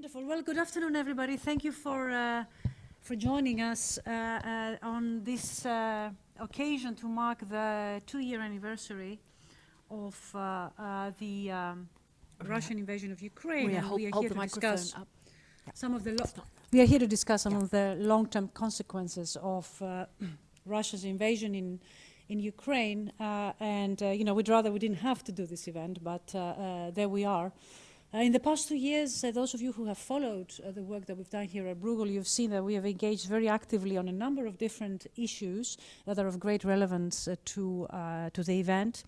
Wonderful. Well, good afternoon, everybody. Thank you for joining us on this occasion to mark the 2-year anniversary of the Russian invasion of Ukraine. We and we are here to discuss up. some of the we are here to discuss some of the long-term consequences of Russia's invasion in Ukraine. You know, we'd rather we didn't have to do this event, but there we are. In the past 2 years, those of you who have followed the work that we've done here at Bruegel, you've seen that we have engaged very actively on a number of different issues that are of great relevance to the event.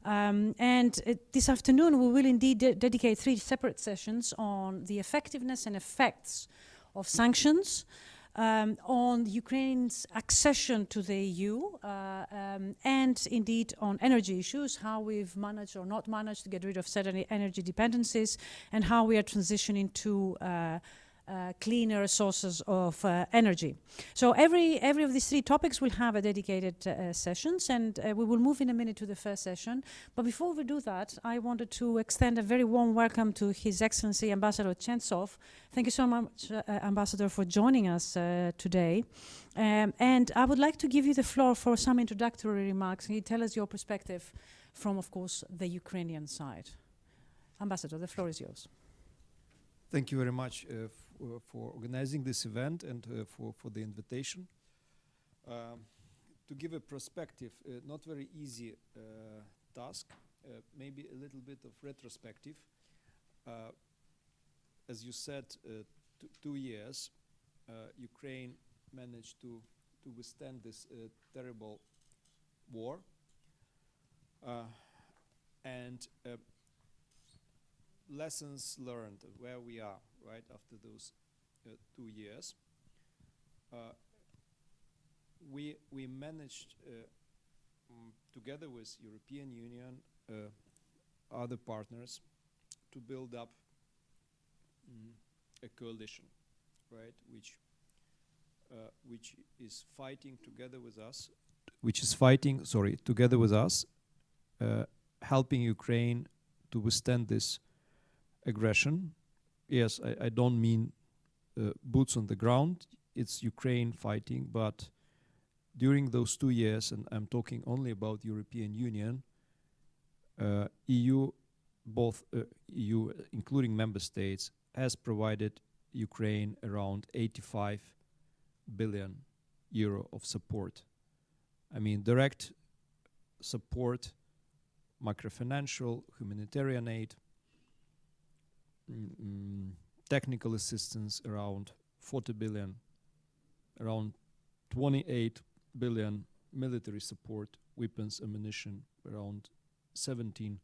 This afternoon, we will indeed dedicate 3 separate sessions on the effectiveness and effects of sanctions, on Ukraine's accession to the EU, and indeed on energy issues, how we've managed or not managed to get rid of certain energy dependencies, and how we are transitioning to cleaner sources of energy. So every of these 3 topics will have a dedicated sessions, and we will move in a minute to the first session. But before we do that, I wanted to extend a very warm welcome to His Excellency Ambassador Chentsov. Thank you so much, Ambassador, for joining us today. And I would like to give you the floor for some introductory remarks. Can you tell us your perspective from, of course, the Ukrainian side? Ambassador, the floor is yours. Thank you very much for organizing this event and for the invitation. To give a perspective, not very easy task, maybe a little bit of retrospective. As you said, 2 years, Ukraine managed to withstand this terrible war. Lessons learned, where we are, right, after those 2 years. We managed, together with European Union, other partners, to build up a coalition, right, which is fighting together with us, helping Ukraine to withstand this aggression. Yes, I don't mean boots on the ground. It's Ukraine fighting, but during those 2 years, and I'm talking only about European Union, EU, both EU, including member states, has provided Ukraine around 85 billion euro of support. I mean, direct support, microfinancial, humanitarian aid, technical assistance around 40 billion, around 28 billion military support, weapons, ammunition, around 17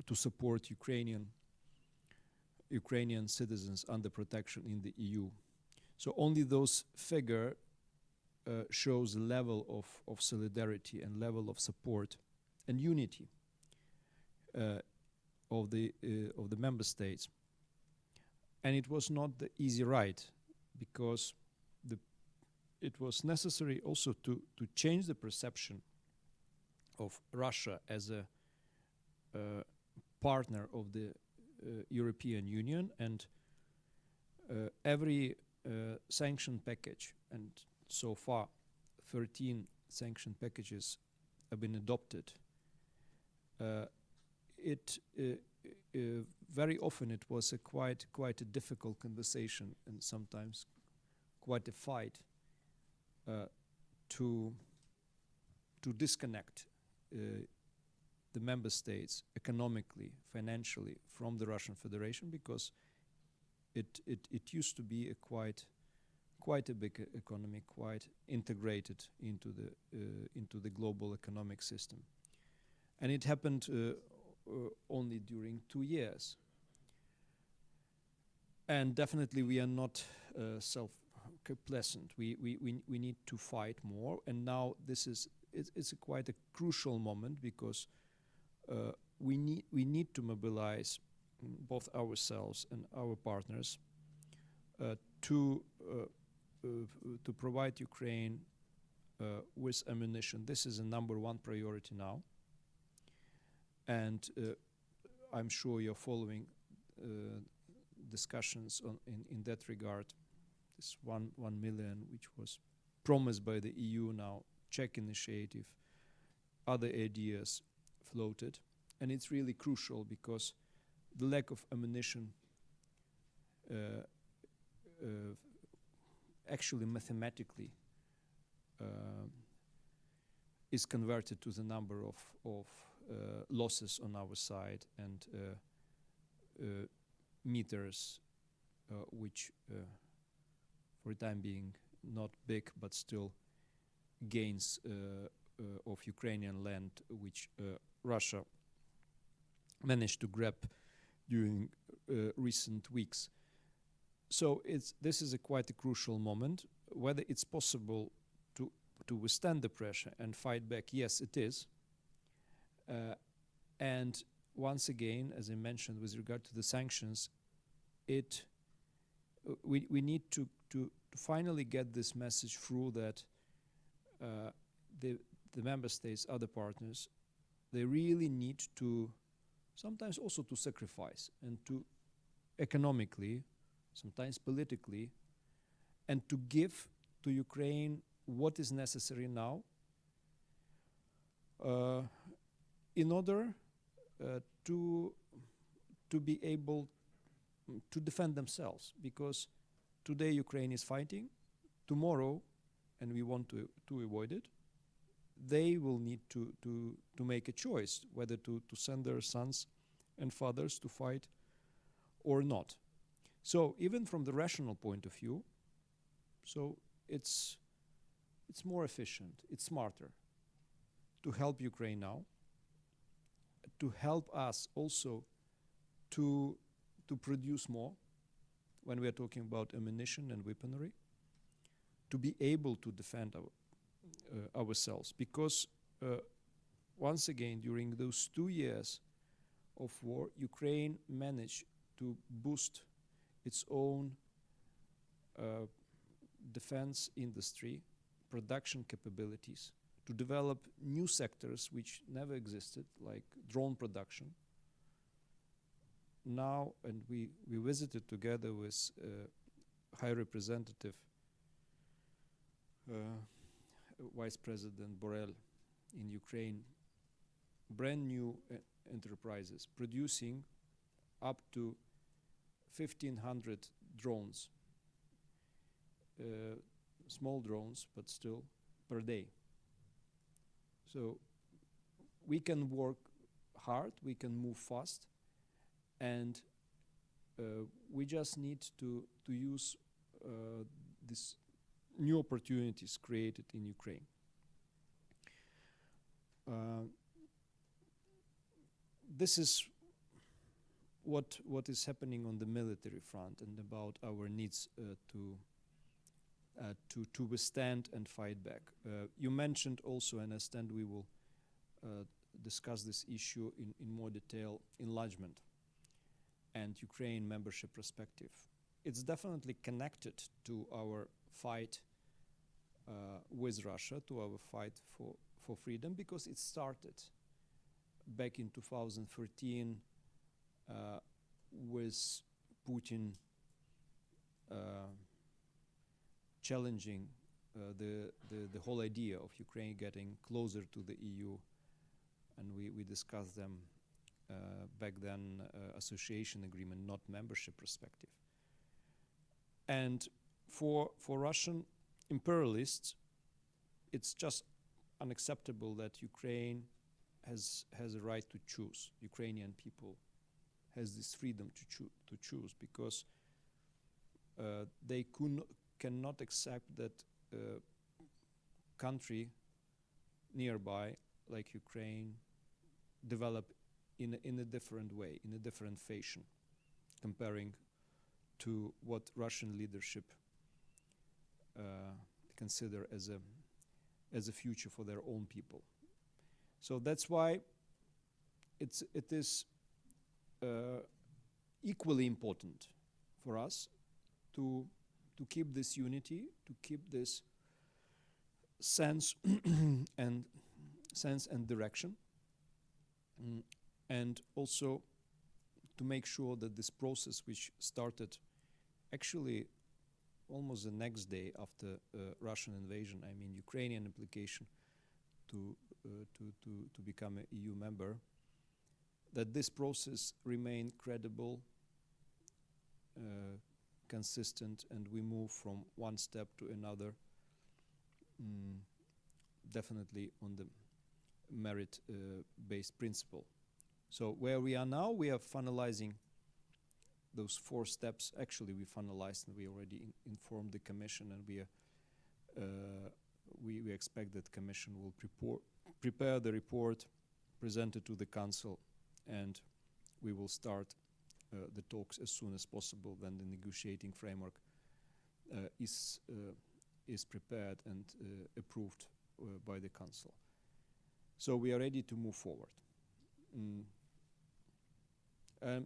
to support Ukrainian citizens under protection in the EU. So only those figure shows the level of solidarity and level of support and unity of the member states. And it was not the easy ride, because it was necessary also to change the perception of Russia as a partner of the European Union, and every sanction package, and so far 13 sanction packages have been adopted. Very often it was a quite a difficult conversation, and sometimes quite a fight to disconnect the member states economically, financially from the Russian Federation, because it used to be a quite a big economy, quite integrated into the global economic system, and it happened only during 2 years. And definitely we are not self-complacent. We need to fight more, and now it's quite a crucial moment, because we need to mobilize both ourselves and our partners to provide Ukraine with ammunition. This is a #1 priority now, and I'm sure you're following discussions in that regard. This 1 million, which was promised by the EU, now Czech initiative, other ideas floated. And it's really crucial because the lack of ammunition actually mathematically is converted to the number of losses on our side, and meters which for the time being not big, but still gains of Ukrainian land which Russia managed to grab during recent weeks. So this is quite a crucial moment. Whether it's possible to withstand the pressure and fight back, yes, it is. And once again, as I mentioned, with regard to the sanctions, we need to finally get this message through that the member states, other partners, they really need to sometimes also to sacrifice, and to economically, sometimes politically, and to give to Ukraine what is necessary now in order to be able to defend themselves. Because today Ukraine is fighting, tomorrow, and we want to avoid it, they will need to make a choice whether to send their sons and fathers to fight or not. So even from the rational point of view, so it's more efficient, it's smarter to help Ukraine now, to help us also to produce more when we are talking about ammunition and weaponry, to be able to defend ourselves. Because once again, during those 2 years of war, Ukraine managed to boost its own defense industry, production capabilities, to develop new sectors which never existed, like drone production. Now, and we visited together with High Representative Vice President Borrell in Ukraine, brand new enterprises producing up to 1,500 drones, small drones, but still per day. So we can work hard, we can move fast, and we just need to use these new opportunities created in Ukraine. This is what is happening on the military front, and about our needs to withstand and fight back. You mentioned also, and I understand we will discuss this issue in more detail, enlargement and Ukraine membership perspective. It's definitely connected to our fight with Russia, to our fight for freedom, because it started back in 2013 with Putin challenging the whole idea of Ukraine getting closer to the EU, and we discussed them back then, association agreement, not membership perspective. And for Russian imperialists, it's just unacceptable that Ukraine has a right to choose. Ukrainian people has this freedom to choose, because they cannot accept that country nearby, like Ukraine, develop in a different way, in a different fashion, comparing to what Russian leadership consider as a future for their own people. So that's why it is equally important for us to keep this unity, to keep this sense and direction, and also to make sure that this process, which started actually almost the next day after Russian invasion, I mean Ukrainian application to become an EU member, that this process remained credible, consistent, and we move from one step to another, definitely on the merit-based principle. So where we are now, we are finalizing those 4 steps. Actually, we finalized and we already informed the Commission, and we expect that Commission will prepare the report, present it to the Council, and we will start the talks as soon as possible when the negotiating framework is prepared and approved by the Council. So we are ready to move forward.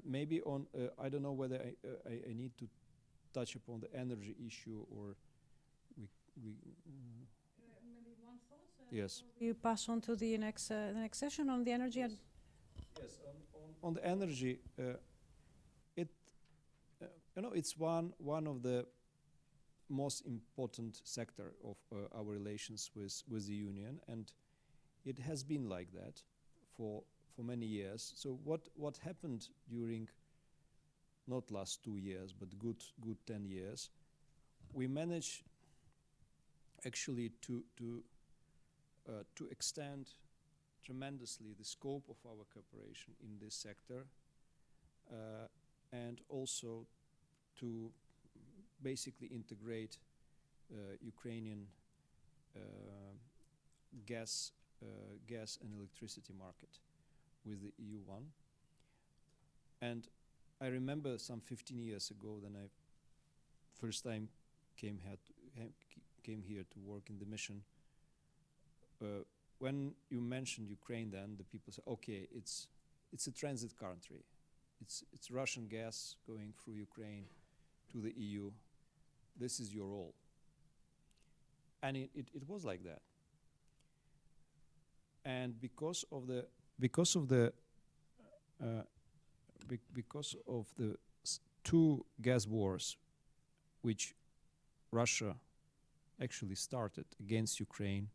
Maybe on, I don't know whether I need to touch upon the energy issue, or we maybe one thought. Yes. You pass on to the next session on the energy. Yes, yes. On the energy, it's one of the most important sector of our relations with the Union, and it has been like that for many years. So what happened during not last 2 years, but good 10 years, we managed actually to extend tremendously the scope of our cooperation in this sector, and also to basically integrate Ukrainian gas and electricity market with the EU one. And I remember some 15 years ago, when I first time came here to work in the mission. When you mentioned Ukraine, then the people said, "Okay, it's a transit country. It's Russian gas going through Ukraine to the EU. This is your role." And it was like that. And because of the 2 gas wars, which Russia actually started against Ukraine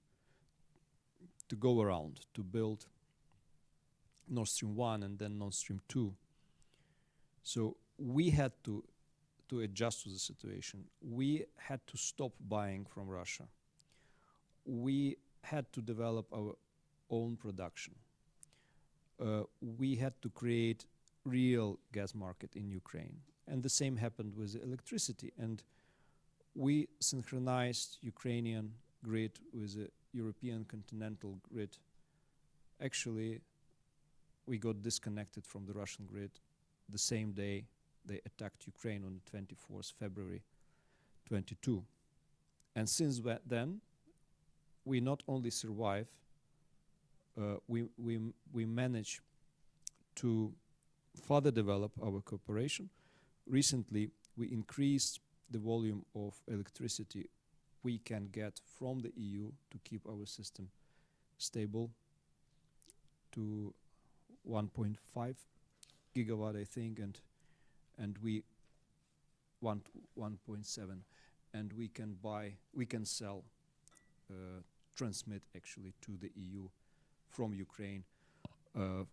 to go around, to build Nord Stream 1 and then Nord Stream 2. So we had to adjust to the situation. We had to stop buying from Russia. We had to develop our own production. We had to create real gas market in Ukraine. And the same happened with the electricity. And we synchronized Ukrainian grid with the European continental grid. Actually, we got disconnected from the Russian grid the same day they attacked Ukraine on the 24th February 22. And since then, we not only survive, we manage to further develop our cooperation. Recently, we increased the volume of electricity we can get from the EU to keep our system stable to 1.5 gigawatt, I think, and we want 1.7, and we can sell, transmit actually to the EU from Ukraine of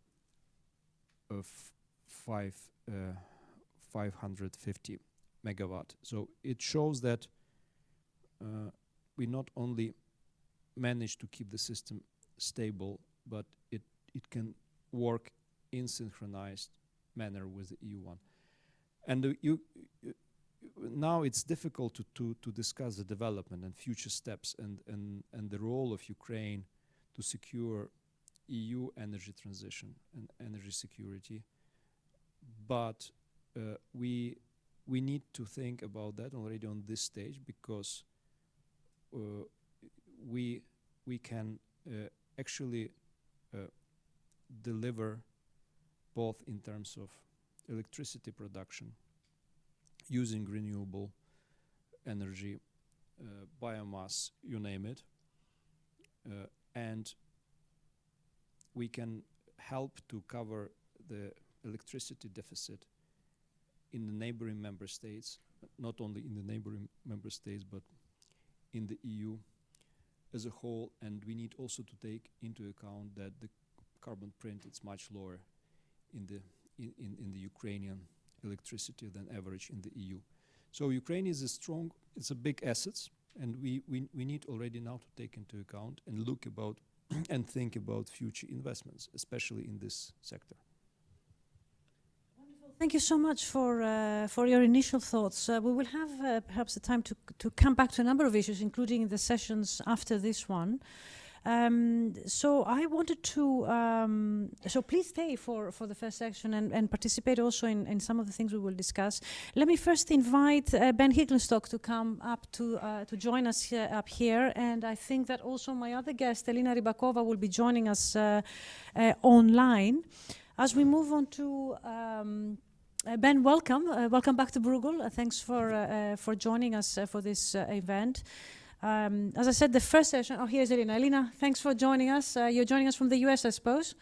550 megawatt. So it shows that we not only manage to keep the system stable, but it can work in synchronized manner with the EU one. And now it's difficult to discuss the development and future steps and the role of Ukraine to secure EU energy transition and energy security. But we need to think about that already on this stage, because we can actually deliver both in terms of electricity production using renewable energy, biomass, you name it, and we can help to cover the electricity deficit in the neighboring member states, not only in the neighboring member states, but in the EU as a whole. And we need also to take into account that the carbon print is much lower in the Ukrainian electricity than average in the EU. So Ukraine is it's a big asset, and we need already now to take into account and look about and think about future investments, especially in this sector. Thank you so much for your initial thoughts. We will have perhaps the time to come back to a number of issues, including the sessions after this one. So I wanted to, so please stay for the first section and participate also in some of the things we will discuss. Let me first invite Ben Higlenstock to come up to join us up here. And I think that also my other guest, Elena Rybakova, will be joining us online. As we move on to Ben, welcome. Welcome back to Bruegel. Thanks for joining us for this event. As I said, the first session, oh, here's Elena. Elena, thanks for joining us. You're joining us from the US, I suppose?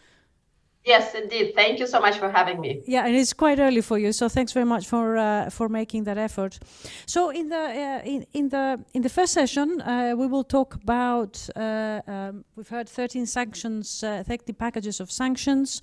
Yes, indeed. Thank you so much for having me. Yeah, and it's quite early for you, so thanks very much for making that effort. So in the first session, we will talk about, we've heard 13 sanctions, 30 packages of sanctions.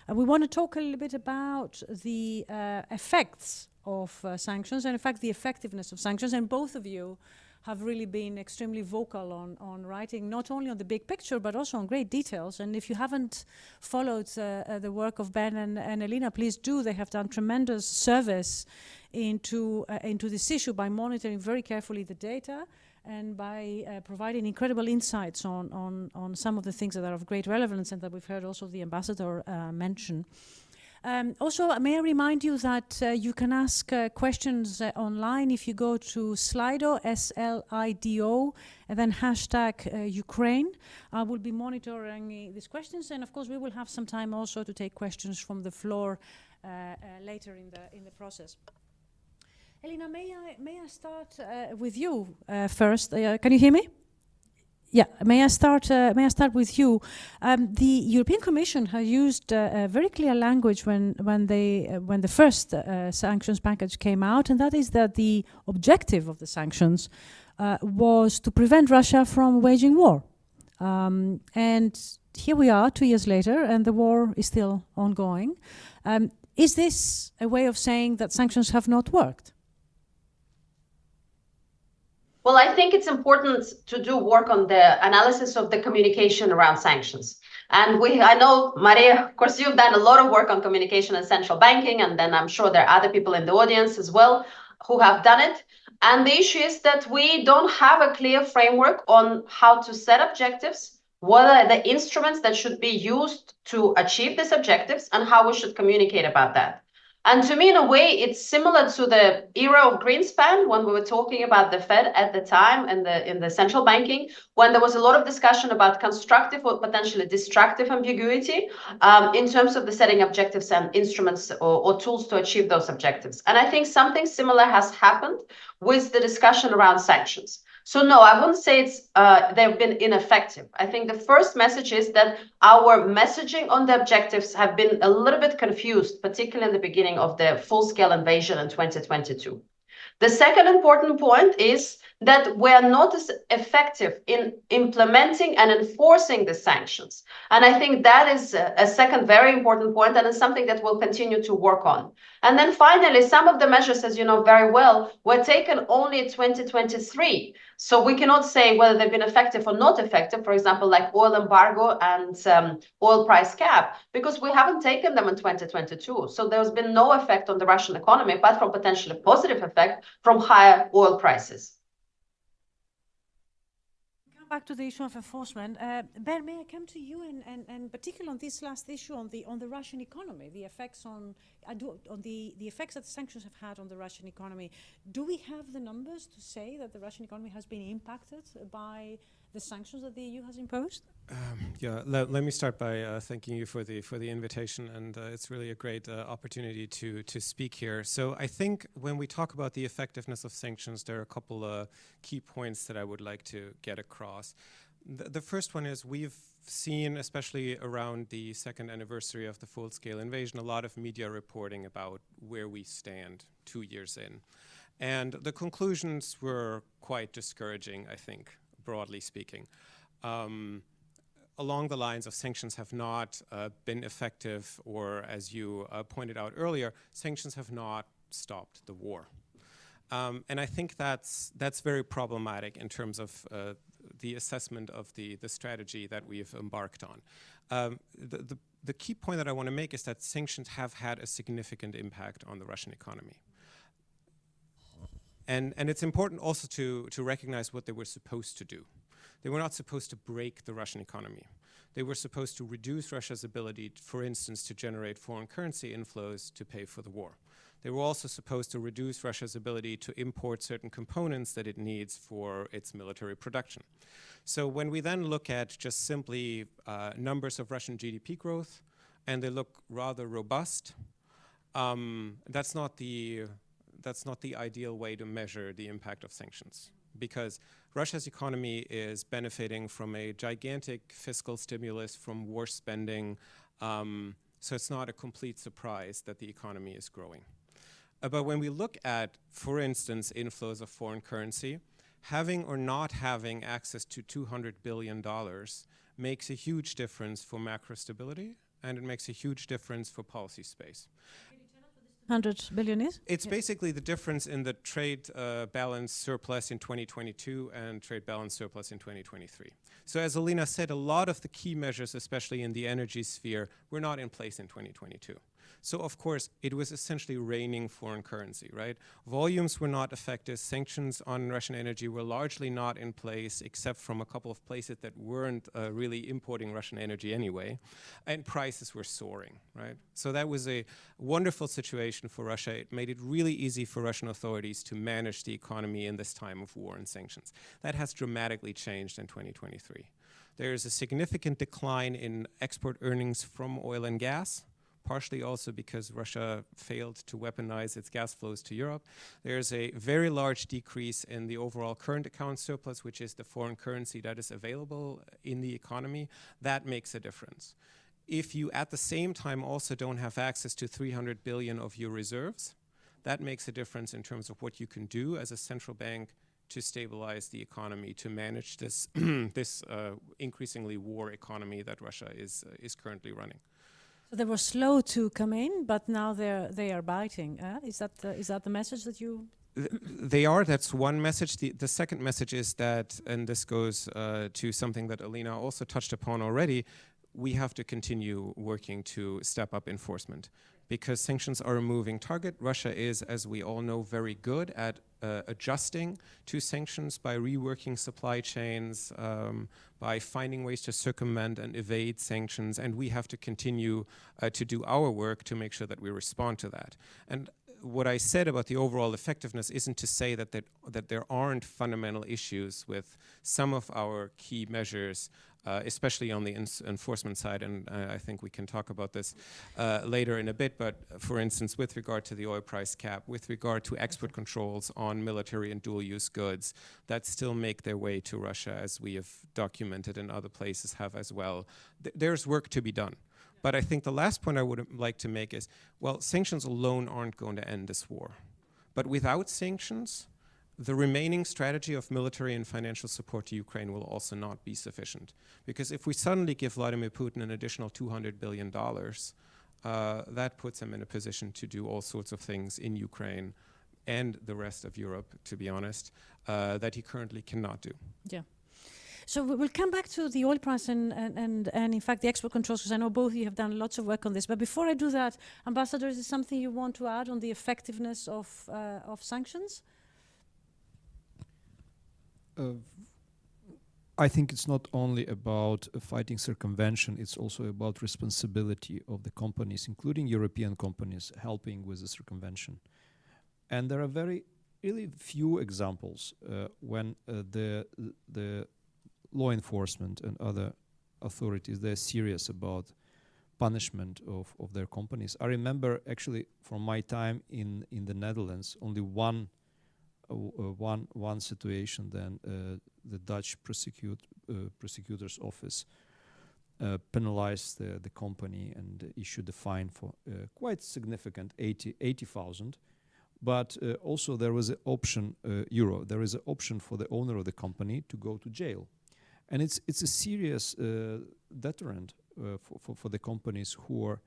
We want to talk a little bit about the effects of sanctions and, in fact, the effectiveness of sanctions. And both of you have really been extremely vocal on writing, not only on the big picture, but also on great details. And if you haven't followed the work of Ben and Elena, please do. They have done tremendous service into this issue by monitoring very carefully the data and by providing incredible insights on some of the things that are of great relevance and that we've heard also the ambassador mention. Also, may I remind you that you can ask questions online if you go to Slido, S-L-I-D-O, and then hashtag Ukraine. I will be monitoring these questions, and of course we will have some time also to take questions from the floor later in the process. Elena, may I start with you first? Can you hear me? Yeah, may I start with you? The European Commission has used very clear language when the first sanctions package came out, and that is that the objective of the sanctions was to prevent Russia from waging war. And here we are 2 years later, and the war is still ongoing. Is this a way of saying that sanctions have not worked? Well, I think it's important to do work on the analysis of the communication around sanctions. And I know, Maria, of course, you've done a lot of work on communication and central banking, and then I'm sure there are other people in the audience as well who have done it. And the issue is that we don't have a clear framework on how to set objectives, what are the instruments that should be used to achieve these objectives, and how we should communicate about that. And to me, in a way, it's similar to the era of Greenspan when we were talking about the Fed at the time and in the central banking, when there was a lot of discussion about constructive or potentially destructive ambiguity in terms of the setting objectives and instruments or tools to achieve those objectives. And I think something similar has happened with the discussion around sanctions. So no, I wouldn't say they've been ineffective. I think the first message is that our messaging on the objectives have been a little bit confused, particularly in the beginning of the full-scale invasion in 2022. The second important point is that we are not as effective in implementing and enforcing the sanctions. And I think that is a second very important point, and it's something that we'll continue to work on. And then finally, some of the measures, as you know very well, were taken only in 2023. So we cannot say whether they've been effective or not effective, for example, like oil embargo and oil price cap, because we haven't taken them in 2022. So there's been no effect on the Russian economy, but from potentially positive effect from higher oil prices. Back to the issue of enforcement, Ben, may I come to you and particularly on this last issue on the Russian economy, the effects the effects that sanctions have had on the Russian economy. Do we have the numbers to say that the Russian economy has been impacted by the sanctions that the EU has imposed? Yeah, let me start by thanking you for the invitation, and it's really a great opportunity to speak here. So I think when we talk about the effectiveness of sanctions, there are a couple of key points that I would like to get across. The first one is we've seen, especially around the second anniversary of the full-scale invasion, a lot of media reporting about where we stand 2 years in. And the conclusions were quite discouraging, I think, broadly speaking. Along the lines of sanctions have not been effective, or as you pointed out earlier, sanctions have not stopped the war. And I think that's very problematic in terms of the assessment of the strategy that we've embarked on. The key point that I want to make is that sanctions have had a significant impact on the Russian economy. And it's important also to recognize what they were supposed to do. They were not supposed to break the Russian economy. They were supposed to reduce Russia's ability, for instance, to generate foreign currency inflows to pay for the war. They were also supposed to reduce Russia's ability to import certain components that it needs for its military production. So when we then look at just simply numbers of Russian GDP growth, and they look rather robust, that's not the ideal way to measure the impact of sanctions, because Russia's economy is benefiting from a gigantic fiscal stimulus from war spending, so it's not a complete surprise that the economy is growing. But when we look at, for instance, inflows of foreign currency, having or not having access to $200 billion makes a huge difference for macro stability, and it makes a huge difference for policy space. 100 billion is? It's basically the difference in the trade balance surplus in 2022 and trade balance surplus in 2023. So as Alina said, a lot of the key measures, especially in the energy sphere, were not in place in 2022. So of course, it was essentially raining foreign currency, right? Volumes were not affected. Sanctions on Russian energy were largely not in place, except from a couple of places that weren't really importing Russian energy anyway. And prices were soaring, right? So that was a wonderful situation for Russia. It made it really easy for Russian authorities to manage the economy in this time of war and sanctions. That has dramatically changed in 2023. There is a significant decline in export earnings from oil and gas, partially also because Russia failed to weaponize its gas flows to Europe. There's a very large decrease in the overall current account surplus, which is the foreign currency that is available in the economy. That makes a difference. If you at the same time also don't have access to 300 billion of your reserves, that makes a difference in terms of what you can do as a central bank to stabilize the economy, to manage this, this increasingly war economy that Russia is currently running. So they were slow to come in, but now they are biting. Is that the message that you? They are. That's one message. The second message is that, and this goes to something that Alina also touched upon already, we have to continue working to step up enforcement, because sanctions are a moving target. Russia is, as we all know, very good at adjusting to sanctions by reworking supply chains, by finding ways to circumvent and evade sanctions, and we have to continue to do our work to make sure that we respond to that. And what I said about the overall effectiveness isn't to say that there aren't fundamental issues with some of our key measures, especially on the enforcement side, and I think we can talk about this later in a bit, but for instance, with regard to the oil price cap, with regard to export controls on military and dual-use goods, that still make their way to Russia, as we have documented and other places have as well. There's work to be done. But I think the last point I would like to make is, well, sanctions alone aren't going to end this war. But without sanctions, the remaining strategy of military and financial support to Ukraine will also not be sufficient. Because if we suddenly give Vladimir Putin an additional $200 billion, that puts him in a position to do all sorts of things in Ukraine and the rest of Europe, to be honest, that he currently cannot do. Yeah. So we'll come back to the oil price and in fact the export controls, because I know both of you have done lots of work on this. But before I do that, Ambassador, is there something you want to add on the effectiveness of sanctions? I think it's not only about fighting circumvention, it's also about responsibility of the companies, including European companies, helping with the circumvention. And there are really few examples when the law enforcement and other authorities, they're serious about punishment of their companies. I remember actually from my time in the Netherlands, only one one situation, then the Dutch prosecutor's office penalized the company and issued a fine for quite significant 80,000. But also there was an option, euro. There is an option for the owner of the company to go to jail, and it's a serious deterrent for the companies who are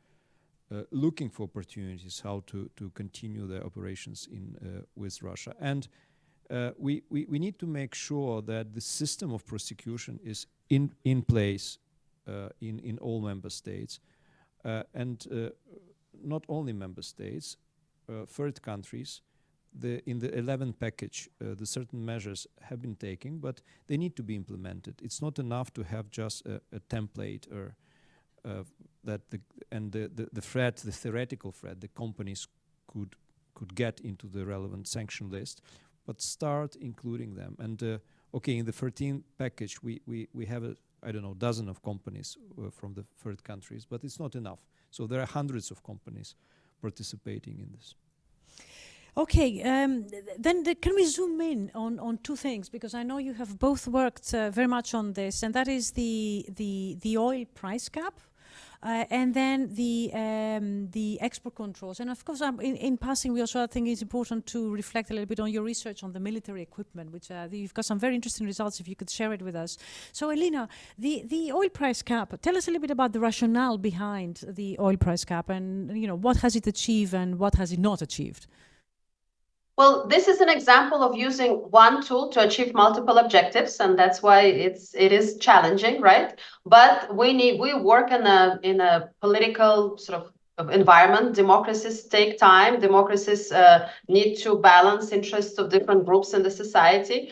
looking for opportunities how to continue their operations with Russia. And we need to make sure that the system of prosecution is in place in all member states, and not only member states, third countries. In the 11th package, the certain measures have been taken, but they need to be implemented. It's not enough to have just a template or the threat, the theoretical threat, the companies could get into the relevant sanction list, but start including them. And in the 13th package, we have I don't know, dozen of companies from the third countries, but it's not enough. So there are hundreds of companies participating in this. Okay, then can we zoom in on two things, because I know you have both worked very much on this, and that is the oil price cap, and then the export controls. And of course, in passing, we also think it's important to reflect a little bit on your research on the military equipment, which you've got some very interesting results. If you could share it with us. So, Elena, the oil price cap. Tell us a little bit about the rationale behind the oil price cap, and what has it achieved and what has it not achieved. Well, this is an example of using one tool to achieve multiple objectives, and that's why it is challenging, right? But we work in a political sort of environment. Democracies take time. Democracies need to balance interests of different groups in the society.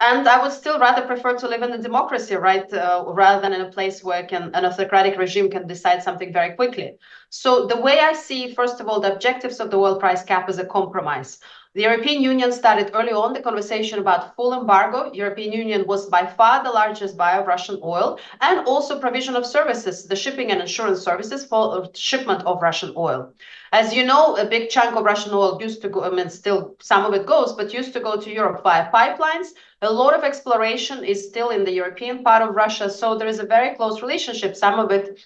And I would still rather prefer to live in a democracy, right, rather than in a place where an autocratic regime can decide something very quickly. So the way I see, first of all, the objectives of the oil price cap is a compromise. The European Union started early on the conversation about full embargo. European Union was by far the largest buyer of Russian oil, and also provision of services, the shipping and insurance services for shipment of Russian oil. As you know, a big chunk of Russian oil used to go, I mean, still some of it goes, but used to go to Europe via pipelines. A lot of exploration is still in the European part of Russia, so there is a very close relationship. Some of it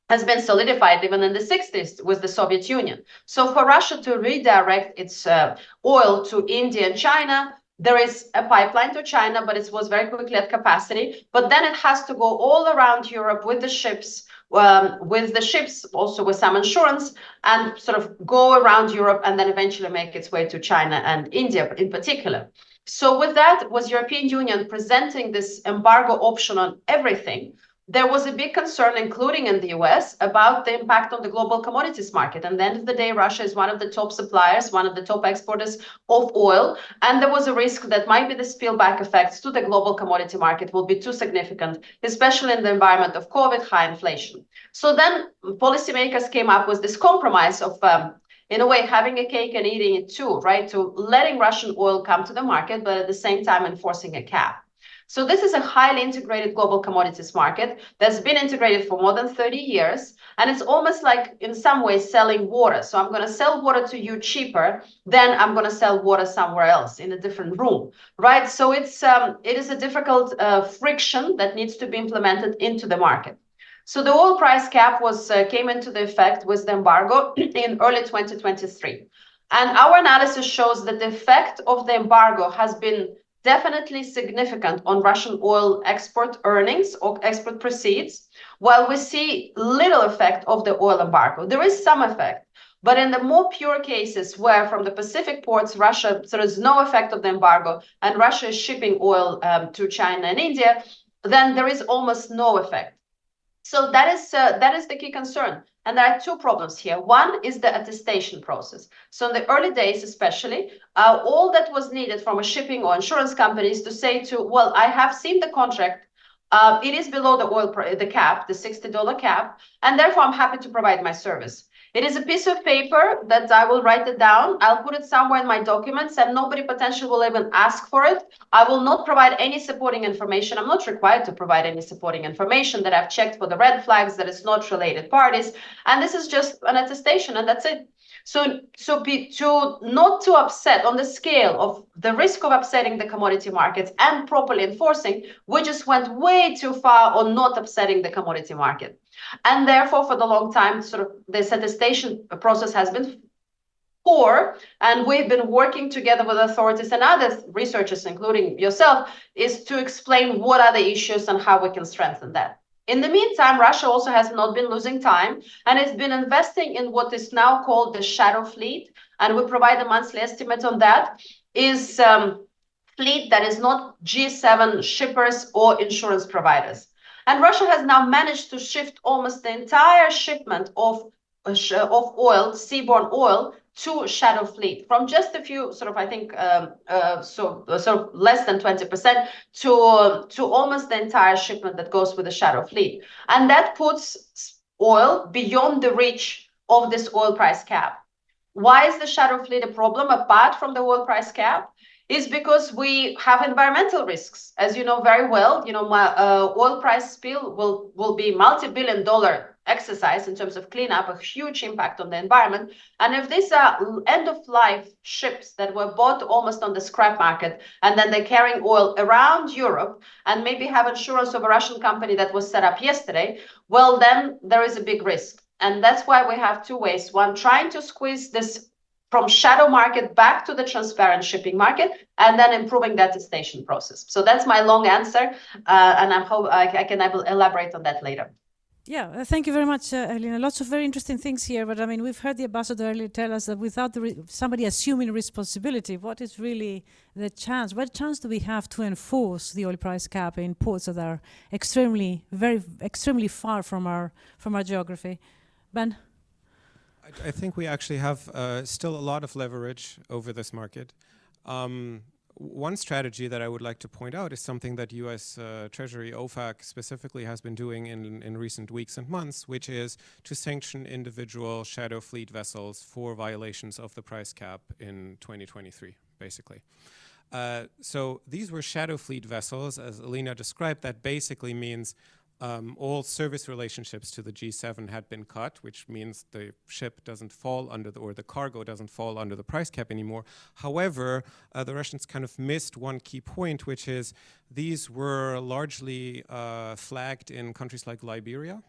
has been solidified even in the 60s with the Soviet Union. So for Russia to redirect its oil to India and China, there is a pipeline to China, but it was very quickly at capacity. But then it has to go all around Europe with the ships, also with some insurance, and sort of go around Europe and then eventually make its way to China and India in particular. So with that, was European Union presenting this embargo option on everything. There was a big concern, including in the US, about the impact on the global commodities market. And at the end of the day, Russia is one of the top suppliers, one of the top exporters of oil. And there was a risk that maybe the spillback effects to the global commodity market will be too significant, especially in the environment of COVID, high inflation. So then policymakers came up with this compromise of, in a way, having a cake and eating it too, right? To letting Russian oil come to the market, but at the same time enforcing a cap. So this is a highly integrated global commodities market that's been integrated for more than 30 years. And it's almost like, in some ways, selling water. So I'm going to sell water to you cheaper, then I'm going to sell water somewhere else in a different room, right? So it is a difficult friction that needs to be implemented into the market. So the oil price cap came into the effect with the embargo in early 2023. And our analysis shows that the effect of the embargo has been definitely significant on Russian oil export earnings or export proceeds, while we see little effect of the oil embargo. There is some effect, but in the more pure cases where from the Pacific ports, there is no effect of the embargo and Russia is shipping oil to China and India, then there is almost no effect. So that is the key concern. And there are two problems here. One is the attestation process. So in the early days, especially, all that was needed from a shipping or insurance company is to say well, I have seen the contract. It is below the cap, the $60 cap, and therefore I'm happy to provide my service. It is a piece of paper that I will write it down. I'll put it somewhere in my documents and nobody potentially will even ask for it. I will not provide any supporting information. I'm not required to provide any supporting information that I've checked for the red flags, that it's not related parties. And this is just an attestation and that's it. So not to upset on the scale of the risk of upsetting the commodity markets and properly enforcing, we just went way too far on not upsetting the commodity market. And therefore, for the long time, sort of this attestation process has been poor, and we've been working together with authorities and other researchers, including yourself, is to explain what are the issues and how we can strengthen that. In the meantime, Russia also has not been losing time, and it's been investing in what is now called the shadow fleet, and we provide a monthly estimate on that, is fleet that is not G7 shippers or insurance providers. And Russia has now managed to shift almost the entire shipment of oil, seaborne oil, to shadow fleet from just a few, sort of, I think, sort of less than 20% to almost the entire shipment that goes with the shadow fleet. And that puts oil beyond the reach of this oil price cap. Why is the shadow fleet a problem apart from the oil price cap? Is because we have environmental risks. As you know very well, oil price spill will be multi-billion-dollar exercise in terms of cleanup, a huge impact on the environment. And if these are end-of-life ships that were bought almost on the scrap market, and then they're carrying oil around Europe and maybe have insurance of a Russian company that was set up yesterday, well, then there is a big risk. And that's why we have two ways. One, trying to squeeze this from shadow market back to the transparent shipping market, and then improving that attestation process. So that's my long answer, and I hope I can elaborate on that later. Yeah, thank you very much, Elena. Lots of very interesting things here, but I mean, we've heard the ambassador earlier tell us that without somebody assuming responsibility, what is really the chance? What chance do we have to enforce the oil price cap in ports that are extremely far from our geography? Ben? I think we actually have still a lot of leverage over this market. One strategy that I would like to point out is something that U.S. Treasury, OFAC specifically, has been doing in recent weeks and months, which is to sanction individual shadow fleet vessels for violations of the price cap in 2023, basically. So these were shadow fleet vessels, as Alina described. That basically means all service relationships to the G7 had been cut, which means the ship doesn't fall under or the cargo doesn't fall under the price cap anymore. However, the Russians kind of missed one key point, which is these were largely flagged in countries like Liberia.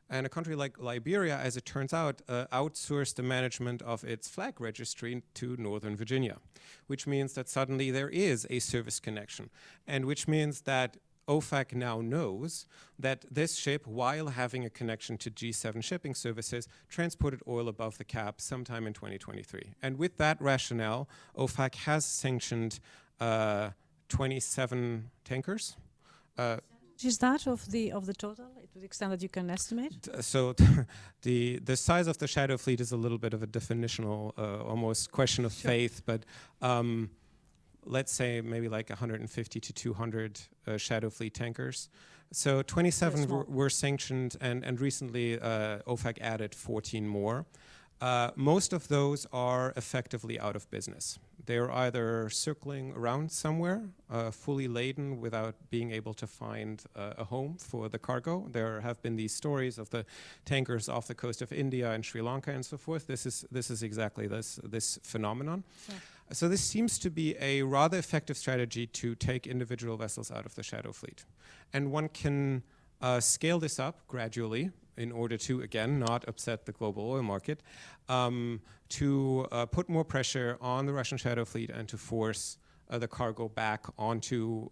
And a country like Liberia, as it turns out, outsourced the management of its flag registry to Northern Virginia, which means that suddenly there is a service connection, and which means that OFAC now knows that this ship, while having a connection to G7 shipping services, transported oil above the cap sometime in 2023. And with that rationale, OFAC has sanctioned 27 tankers. Is that of the total, to the extent that you can estimate? So the size of the shadow fleet is a little bit of a definitional, almost question of faith, but let's say maybe like 150 to 200 shadow fleet tankers. So 27 were sanctioned, and recently OFAC added 14 more. Most of those are effectively out of business. They're either circling around somewhere, fully laden without being able to find a home for the cargo. There have been these stories of the tankers off the coast of India and Sri Lanka and so forth. This is exactly this phenomenon. Sure. So this seems to be a rather effective strategy to take individual vessels out of the shadow fleet. And one can scale this up gradually in order to, again, not upset the global oil market, to put more pressure on the Russian shadow fleet and to force the cargo back onto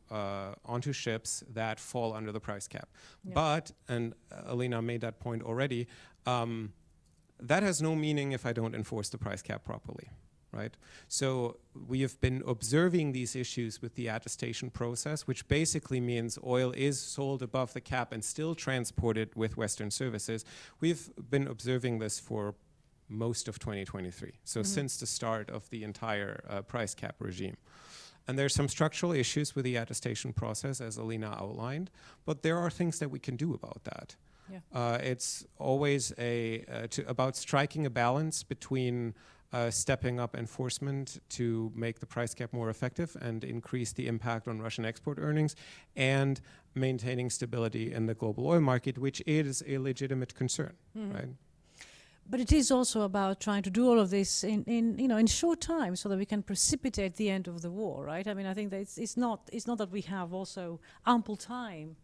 ships that fall under the price cap. Yeah. But, and Alina made that point already, that has no meaning if I don't enforce the price cap properly. Right? So we have been observing these issues with the attestation process, which basically means oil is sold above the cap and still transported with Western services. We've been observing this for most of 2023, so since the start of the entire price cap regime. And there's some structural issues with the attestation process, as Alina outlined, but there are things that we can do about that. Yeah. It's always about striking a balance between stepping up enforcement to make the price cap more effective and increase the impact on Russian export earnings, and maintaining stability in the global oil market, which is a legitimate concern, right? But it is also about trying to do all of this in short time, so that we can precipitate the end of the war, right? I mean, I think that it's not that we have also ample time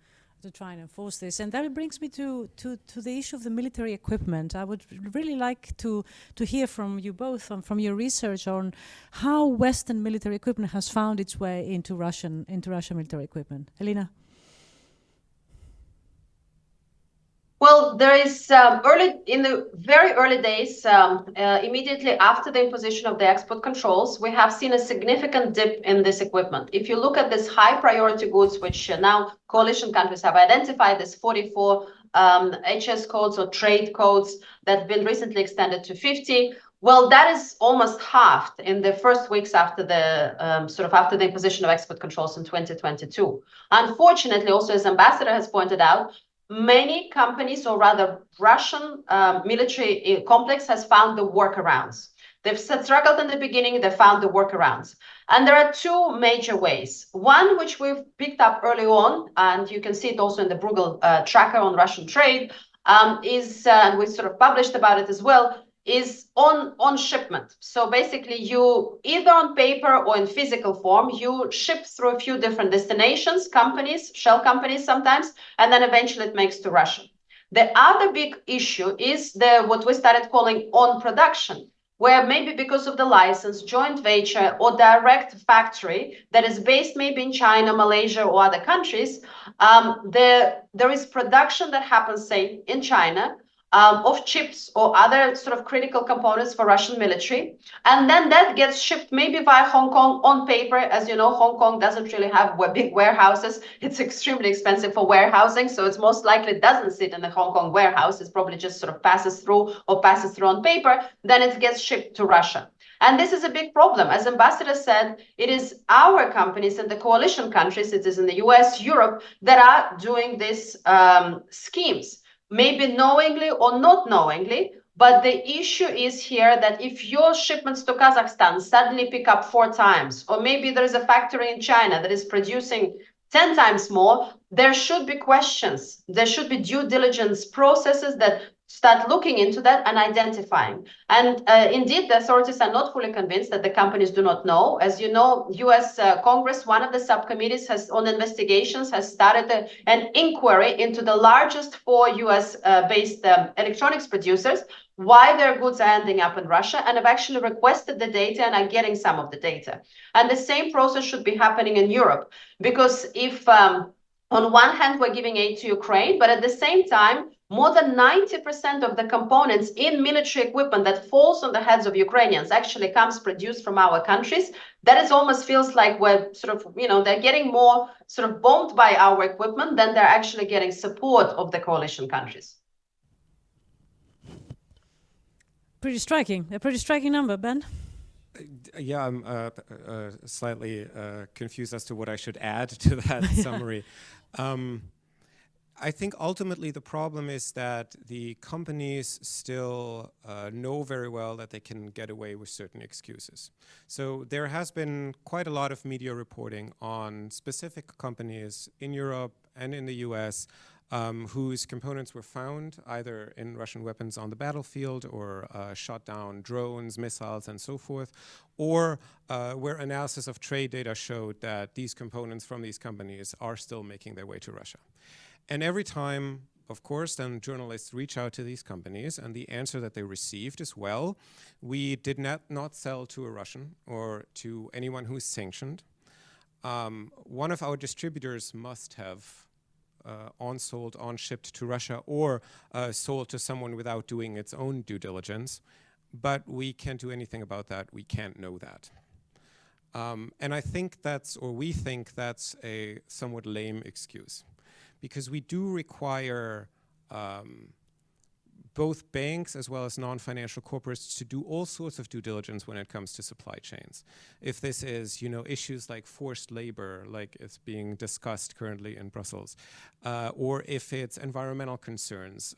to try and enforce this. And that brings me to the issue of the military equipment. I would really like to hear from you both, from your research on how Western military equipment has found its way into Russian military equipment. Elena? Well, there is in the very early days, immediately after the imposition of the export controls, we have seen a significant dip in this equipment. If you look at this high priority goods, which now coalition countries have identified as 44 HS codes or trade codes that have been recently extended to 50, well, that is almost halved in the first weeks after the after the imposition of export controls in 2022. Unfortunately, also as Ambassador has pointed out, many companies, or rather Russian military complex, has found the workarounds. They've struggled in the beginning, they found the workarounds. And there are two major ways. One, which we've picked up early on, and you can see it also in the Bruegel tracker on Russian trade, and we sort of published about it as well, is on shipment. So basically you, either on paper or in physical form, you ship through a few different destinations, companies, shell companies sometimes, and then eventually it makes to Russia. The other big issue is what we started calling on production, where maybe because of the license, joint venture, or direct factory that is based maybe in China, Malaysia, or other countries, there is production that happens, say, in China, of chips or other sort of critical components for Russian military. And then that gets shipped maybe via Hong Kong on paper. As you know, Hong Kong doesn't really have big warehouses. It's extremely expensive for warehousing. So it's most likely doesn't sit in the Hong Kong warehouse. It's probably just sort of passes through on paper. Then it gets shipped to Russia. And this is a big problem. As Ambassador said, it is our companies in the coalition countries, it is in the US, Europe, that are doing these schemes. Maybe knowingly or not knowingly, but the issue is here that if your shipments to Kazakhstan suddenly pick up 4 times, or maybe there is a factory in China that is producing 10 times more, there should be questions. There should be due diligence processes that start looking into that and identifying. And indeed, the authorities are not fully convinced that the companies do not know. As you know, US Congress, one of the subcommittees on investigations has started an inquiry into the largest 4 US-based electronics producers, why their goods are ending up in Russia, and have actually requested the data and are getting some of the data. And the same process should be happening in Europe, because if on one hand, we're giving aid to Ukraine, but at the same time, more than 90% of the components in military equipment that falls on the heads of Ukrainians actually comes produced from our countries. That is almost feels like we're sort of, they're getting more sort of bombed by our equipment than they're actually getting support of the coalition countries. A pretty striking number, Ben. Yeah, I'm slightly confused as to what I should add to that summary. I think ultimately the problem is that the companies still know very well that they can get away with certain excuses. So there has been quite a lot of media reporting on specific companies in Europe and in the US whose components were found either in Russian weapons on the battlefield or shot down drones, missiles, and so forth, or where analysis of trade data showed that these components from these companies are still making their way to Russia. And every time, of course, then journalists reach out to these companies, and the answer that they received is, well, we did not sell to a Russian or to anyone who's sanctioned. One of our distributors must have on-sold, on-shipped to Russia, or sold to someone without doing its own due diligence. But we can't do anything about that. We can't know that. And I think we think that's a somewhat lame excuse, because we do require both banks as well as non-financial corporates to do all sorts of due diligence when it comes to supply chains. If this is, issues like forced labor, like it's being discussed currently in Brussels, or if it's environmental concerns,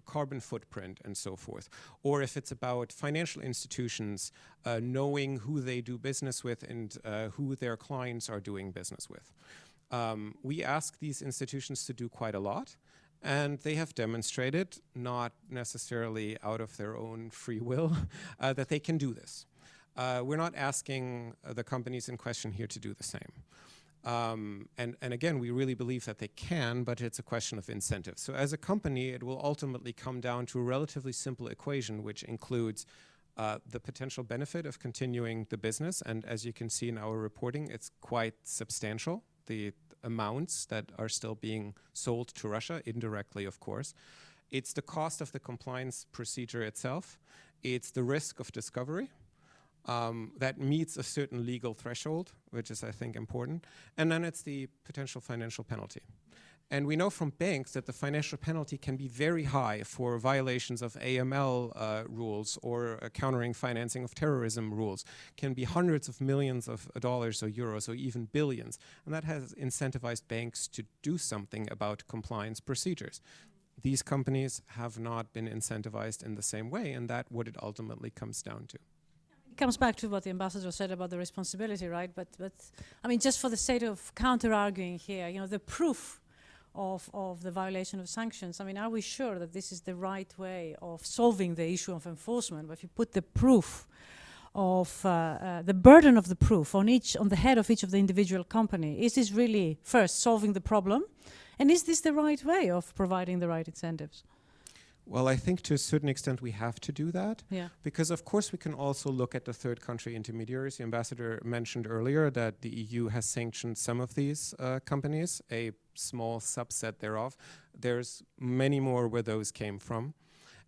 carbon footprint and so forth, or if it's about financial institutions knowing who they do business with and who their clients are doing business with. We ask these institutions to do quite a lot, and they have demonstrated, not necessarily out of their own free will, that they can do this. We're not asking the companies in question here to do the same. And again, we really believe that they can, but it's a question of incentive. So as a company, it will ultimately come down to a relatively simple equation, which includes the potential benefit of continuing the business. And as you can see in our reporting, it's quite substantial, the amounts that are still being sold to Russia, indirectly, of course. It's the cost of the compliance procedure itself. It's the risk of discovery that meets a certain legal threshold, which is, I think, important. And then it's the potential financial penalty. And we know from banks that the financial penalty can be very high for violations of AML rules or countering financing of terrorism rules, can be hundreds of millions of dollars or euros or even billions. And that has incentivized banks to do something about compliance procedures. These companies have not been incentivized in the same way, and that's what it ultimately comes down to. It comes back to what the ambassador said about the responsibility, right? But I mean, just for the sake of counter-arguing here, the proof of the violation of sanctions. I mean, are we sure that this is the right way of solving the issue of enforcement? But if you put the proof of the burden of the proof on the head of each of the individual company, is this really first solving the problem? And is this the right way of providing the right incentives? Well, I think to a certain extent we have to do that, because of course we can also look at the third country intermediaries. The ambassador mentioned earlier that the EU has sanctioned some of these companies, a small subset thereof. There's many more where those came from.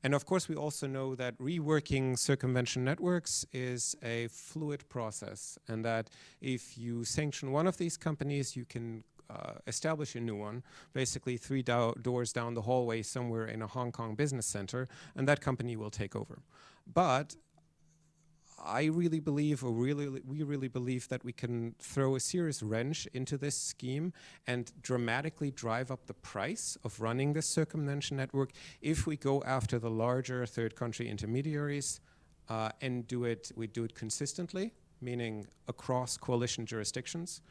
And of course we also know that reworking circumvention networks is a fluid process, and that if you sanction one of these companies, you can establish a new one, basically three doors down the hallway somewhere in a Hong Kong business center, and that company will take over. But I really believe, or we really believe, that we can throw a serious wrench into this scheme and dramatically drive up the price of running this circumvention network if we go after the larger third country intermediaries and we do it consistently, meaning across coalition jurisdictions.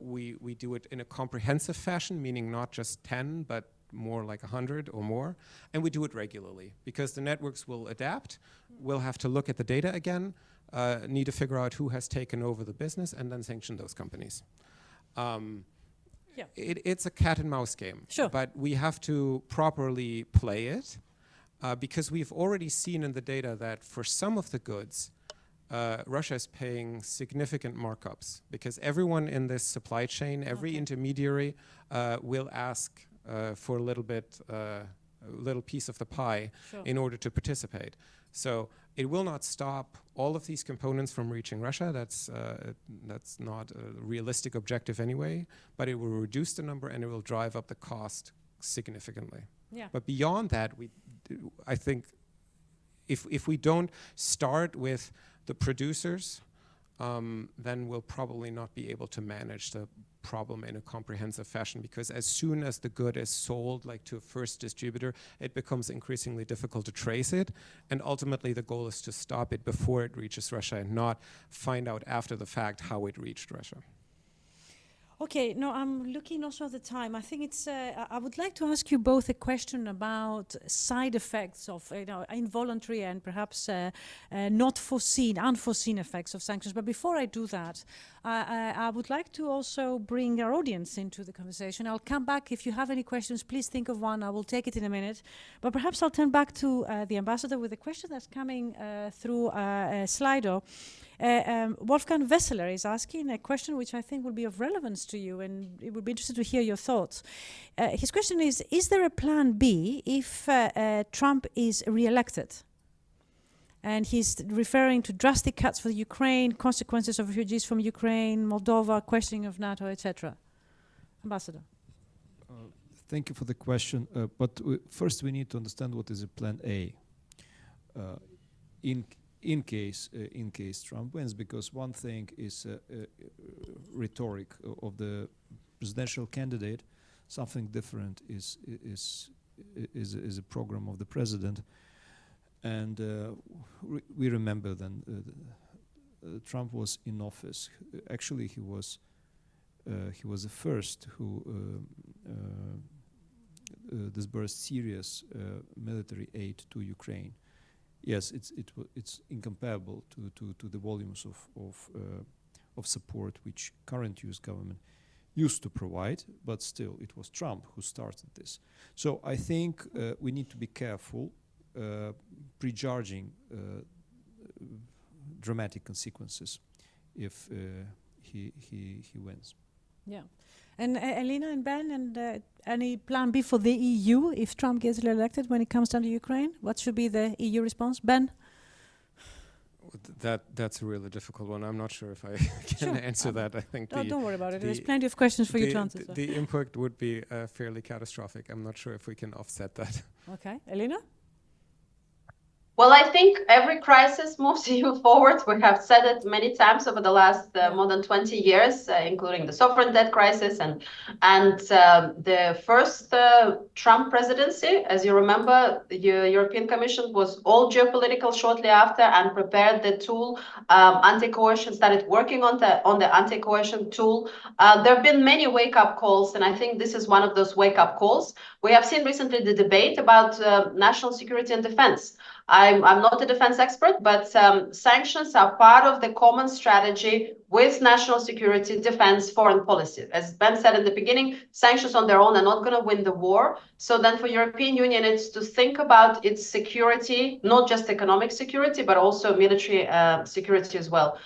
We do it in a comprehensive fashion, meaning not just 10, but more like 100 or more. And we do it regularly, because the networks will adapt. We'll have to look at the data again, need to figure out who has taken over the business, and then sanction those companies. It's a cat and mouse game. Sure. But we have to properly play it, because we've already seen in the data that for some of the goods, Russia is paying significant markups, because everyone in this supply chain, every intermediary will ask for a little piece of the pie in order to participate. So it will not stop all of these components from reaching Russia. That's not a realistic objective anyway, but it will reduce the number and it will drive up the cost significantly. Yeah. But beyond that, I think if we don't start with the producers, then we'll probably not be able to manage the problem in a comprehensive fashion, because as soon as the good is sold, like to a first distributor, it becomes increasingly difficult to trace it. And ultimately, the goal is to stop it before it reaches Russia and not find out after the fact how it reached Russia. Okay, no, I'm looking also at the time. I think it's, I would like to ask you both a question about side effects of, involuntary and perhaps not foreseen, unforeseen effects of sanctions. But before I do that, I would like to also bring our audience into the conversation. I'll come back. If you have any questions, please think of one. I will take it in a minute. But perhaps I'll turn back to the ambassador with a question that's coming through Slido. Wolfgang Wesseler is asking a question which I think will be of relevance to you, and it would be interesting to hear your thoughts. His question is there a plan B if Trump is re-elected? And he's referring to drastic cuts for Ukraine, consequences of refugees from Ukraine, Moldova, questioning of NATO, etc. Ambassador. Thank you for the question. But first, we need to understand what is a Plan A in case Trump wins. Because one thing is rhetoric of the presidential candidate. Something different is a program of the president. And we remember then Trump was in office. Actually, he was the first who disbursed serious military aid to Ukraine. Yes, it's incomparable to the volumes of support which current U.S. government used to provide, but still it was Trump who started this. So I think we need to be careful prejudging dramatic consequences if he wins. Yeah. And Elena and Ben, and any plan B for the EU if Trump gets elected when it comes down to Ukraine? What should be the EU response? Ben? That's a really difficult one. I'm not sure if I can answer that. I think don't worry about it. There's plenty of questions for you to answer. The impact would be fairly catastrophic. I'm not sure if we can offset that. Okay. Elena? Well, I think every crisis moves you forward. We have said it many times over the last more than 20 years, including the sovereign debt crisis and the first Trump presidency. As you remember, the European Commission was all geopolitical shortly after and prepared the tool, anti-coercion, started working on the anti-coercion tool. There have been many wake-up calls, and I think this is one of those wake-up calls. We have seen recently the debate about national security and defense. I'm not a defense expert, but sanctions are part of the common strategy with national security, defense, foreign policy. As Ben said in the beginning, sanctions on their own are not going to win the war. So then for European Union, it's to think about its security, not just economic security, but also military security as well.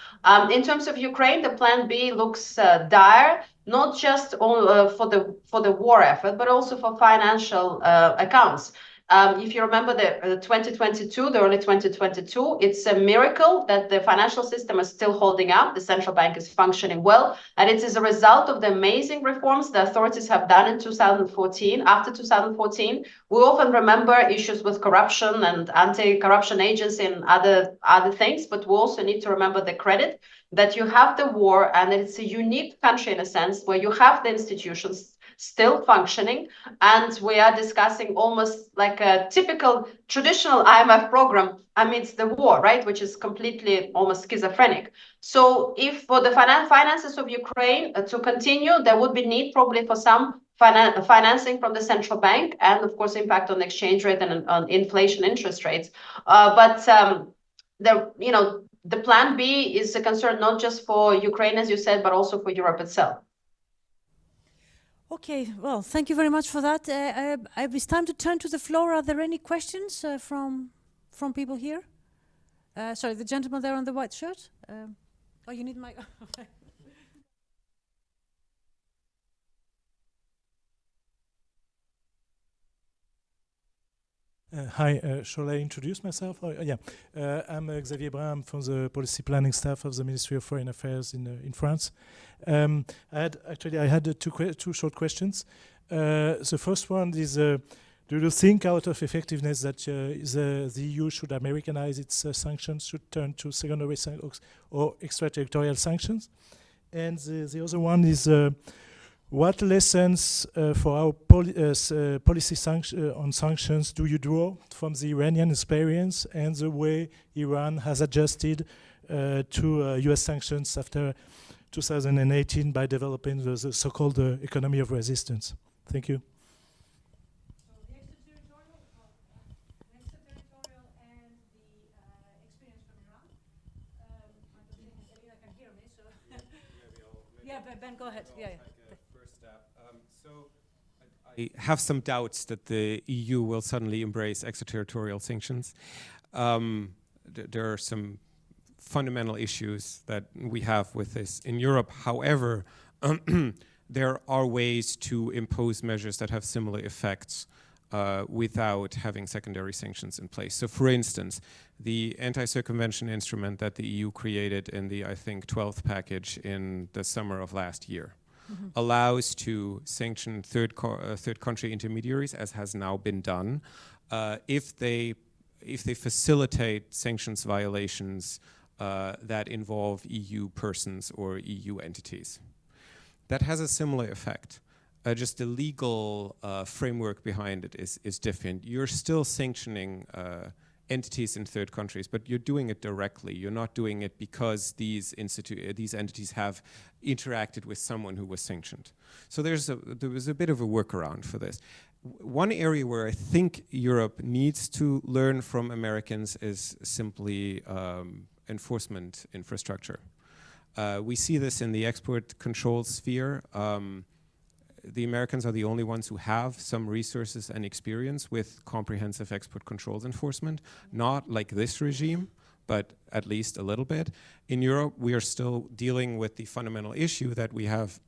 In terms of Ukraine, the Plan B looks dire, not just for the war effort, but also for financial accounts. If you remember the 2022, the early 2022, it's a miracle that the financial system is still holding up. The central bank is functioning well. And it is a result of the amazing reforms the authorities have done in 2014. After 2014, we often remember issues with corruption and anti-corruption agency and other things, but we also need to remember the credit that you have the war, and it's a unique country in a sense where you have the institutions still functioning, and we are discussing almost like a typical traditional IMF program amidst the war, right, which is completely almost schizophrenic. So if for the finances of Ukraine to continue, there would be need probably for some financing from the central bank, and of course impact on the exchange rate and on inflation interest rates. The Plan B is a concern not just for Ukraine, as you said, but also for Europe itself. Okay, well, thank you very much for that. It's time to turn to the floor. Are there any questions from people here? Sorry, the gentleman there on the white shirt. Oh, you need my... Hi, shall I introduce myself? I'm Xavier Brun from the policy planning staff of the Ministry of Foreign Affairs in France. I had two short questions. The first one is, do you think out of effectiveness that the EU should Americanize its sanctions, should turn to secondary or extraterritorial sanctions? And the other one is, what lessons for our policy on sanctions do you draw from the Iranian experience and the way Iran has adjusted to US sanctions after 2018 by developing the so-called economy of resistance? Thank you. So the extraterritorial and the experience from Iran. I don't think Elena can hear me, so... Yeah, Ben, go ahead. Yeah. I have some doubts that the EU will suddenly embrace extraterritorial sanctions. There are some fundamental issues that we have with this in Europe. However, there are ways to impose measures that have similar effects without having secondary sanctions in place. So for instance, the anti-circumvention instrument that the EU created in the, I think, 12th package in the summer of last year. allows to sanction third country intermediaries, as has now been done, if they facilitate sanctions violations that involve EU persons or EU entities. That has a similar effect. Just the legal framework behind it is different. You're still sanctioning entities in third countries, but you're doing it directly. You're not doing it because these entities have interacted with someone who was sanctioned. So there was a bit of a workaround for this. One area where I think Europe needs to learn from Americans is simply enforcement infrastructure. We see this in the export control sphere. The Americans are the only ones who have some resources and experience with comprehensive export controls enforcement, not like this regime, but at least a little bit. In Europe, we are still dealing with the fundamental issue that we have